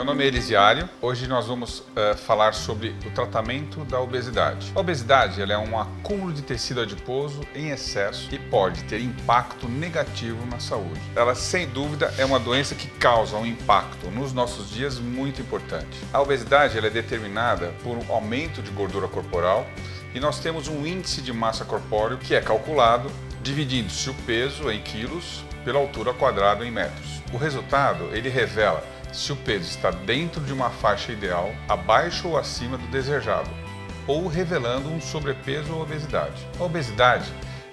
nome é Elisiário. Hoje nós vamos falar sobre o tratamento da obesidade. A obesidade ela é um acúmulo de tecido adiposo em excesso e pode ter impacto negativo na saúde. Ela, sem dúvida, é uma doença que causa um impacto nos nossos dias muito importante. A obesidade ela é determinada por um aumento de gordura corporal e nós temos um índice de massa corpóreo que é calculado dividindo-se o peso em quilos pela altura quadrada em metros. O resultado ele revela se o peso está dentro de uma faixa ideal, abaixo ou acima do desejado, ou revelando um sobrepeso ou obesidade. A obesidade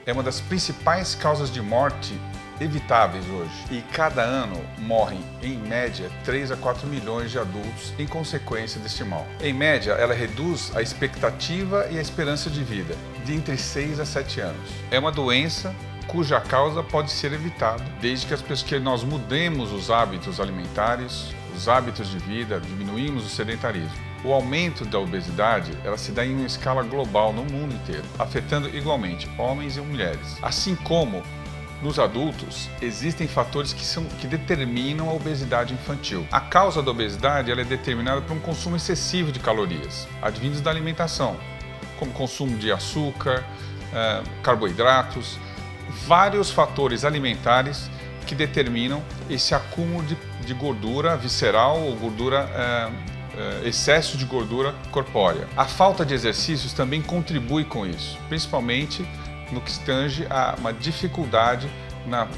é uma das principais causas de morte evitáveis hoje e cada ano morrem, em média, 3 a 4 milhões de adultos em consequência deste mal. Em média, ela reduz a expectativa e a esperança de vida de entre 6 a 7 anos. É uma doença cuja causa pode ser evitada desde que nós mudemos os hábitos alimentares, os hábitos de vida, diminuímos o sedentarismo. O aumento da obesidade ela se dá em uma escala global no mundo inteiro, afetando igualmente homens e mulheres. Assim como nos adultos, existem fatores que determinam a obesidade infantil. A causa da obesidade ela é determinada por um consumo excessivo de calorias, advindos da alimentação, como consumo de açúcar, carboidratos, vários fatores alimentares que determinam esse acúmulo de gordura visceral ou excesso de gordura corpórea. A falta de exercícios também contribui com isso, principalmente no que tange a uma dificuldade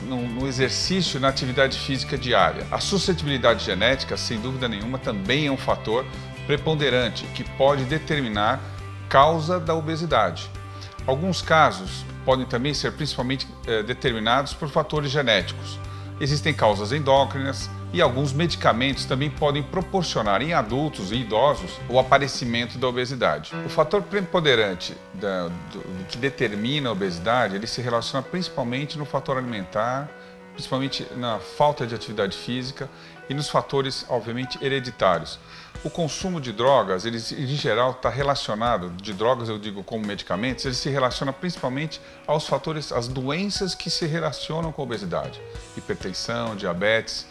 no exercício, na atividade física diária. A suscetibilidade genética, sem dúvida nenhuma, também é um fator preponderante que pode determinar causa da obesidade. Alguns casos podem também ser principalmente determinados por fatores genéticos. Existem causas endócrinas e alguns medicamentos também podem proporcionar em adultos e idosos o aparecimento da obesidade. O fator preponderante que determina a obesidade, ele se relaciona principalmente no fator alimentar, principalmente na falta de atividade física e nos fatores, obviamente, hereditários. O consumo de drogas, ele em geral está relacionado, de drogas eu digo como medicamentos, ele se relaciona principalmente aos fatores, às doenças que se relacionam com a obesidade. Hipertensão, diabetes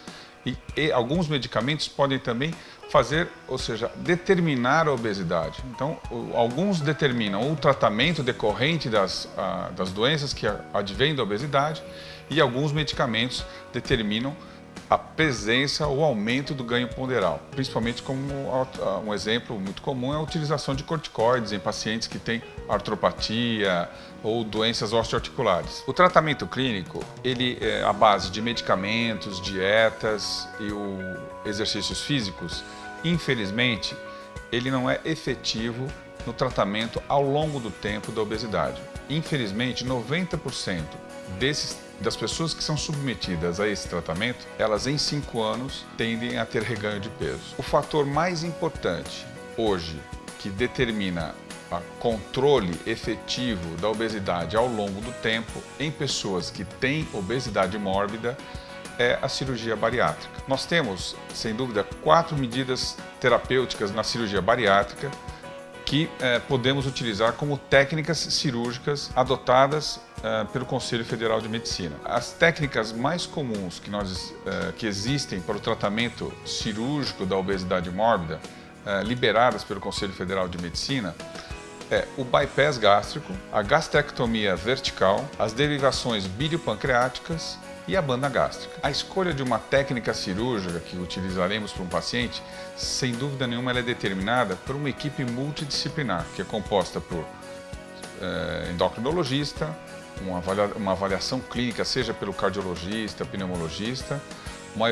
e alguns medicamentos podem também fazer, ou seja, determinar a obesidade. Então, alguns determinam o tratamento decorrente das doenças que advêm da obesidade e alguns medicamentos determinam a presença ou aumento do ganho ponderal, principalmente como um exemplo muito comum é a utilização de corticoides em pacientes que têm artropatia ou doenças osteoarticulares. O tratamento clínico, ele é à base de medicamentos, dietas e exercícios físicos. Infelizmente, ele não é efetivo no tratamento ao longo do tempo da obesidade. Infelizmente, 90% das pessoas que são submetidas a esse tratamento, elas em 5 anos tendem a ter reganho de peso. O fator mais importante hoje que determina o controle efetivo da obesidade ao longo do tempo em pessoas que têm obesidade mórbida é a cirurgia bariátrica. Nós temos, sem dúvida, 4 medidas terapêuticas na cirurgia bariátrica que podemos utilizar como técnicas cirúrgicas adotadas pelo Conselho Federal de Medicina. As técnicas mais comuns que existem para o tratamento cirúrgico da obesidade mórbida, liberadas pelo Conselho Federal de Medicina, é o bypass gástrico, a gastrectomia vertical, as derivações biliopancreáticas e a banda gástrica. A escolha de uma técnica cirúrgica que utilizaremos para um paciente, sem dúvida nenhuma, ela é determinada por uma equipe multidisciplinar, que é composta por endocrinologista, uma avaliação clínica, seja pelo cardiologista, pneumologista, uma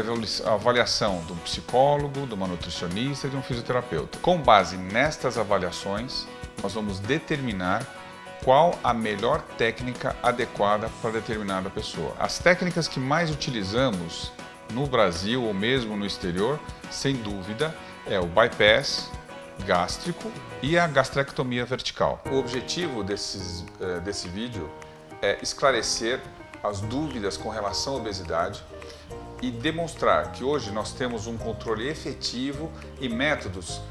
avaliação de um psicólogo, de uma nutricionista e de um fisioterapeuta. Com base nestas avaliações, nós vamos determinar qual a melhor técnica adequada para determinada pessoa. As técnicas que mais utilizamos no Brasil ou mesmo no exterior, sem dúvida, é o bypass gástrico e a gastrectomia vertical. O objetivo desse vídeo é esclarecer as dúvidas com relação à obesidade e demonstrar que hoje nós temos um controle efetivo e métodos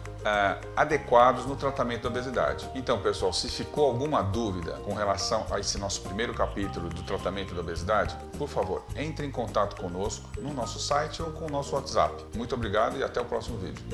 adequados no tratamento da obesidade. Então, pessoal, se ficou alguma dúvida com relação a esse nosso primeiro capítulo do tratamento da obesidade, por favor, entre em contato conosco no nosso site ou com o nosso WhatsApp. Muito obrigado e até o próximo vídeo.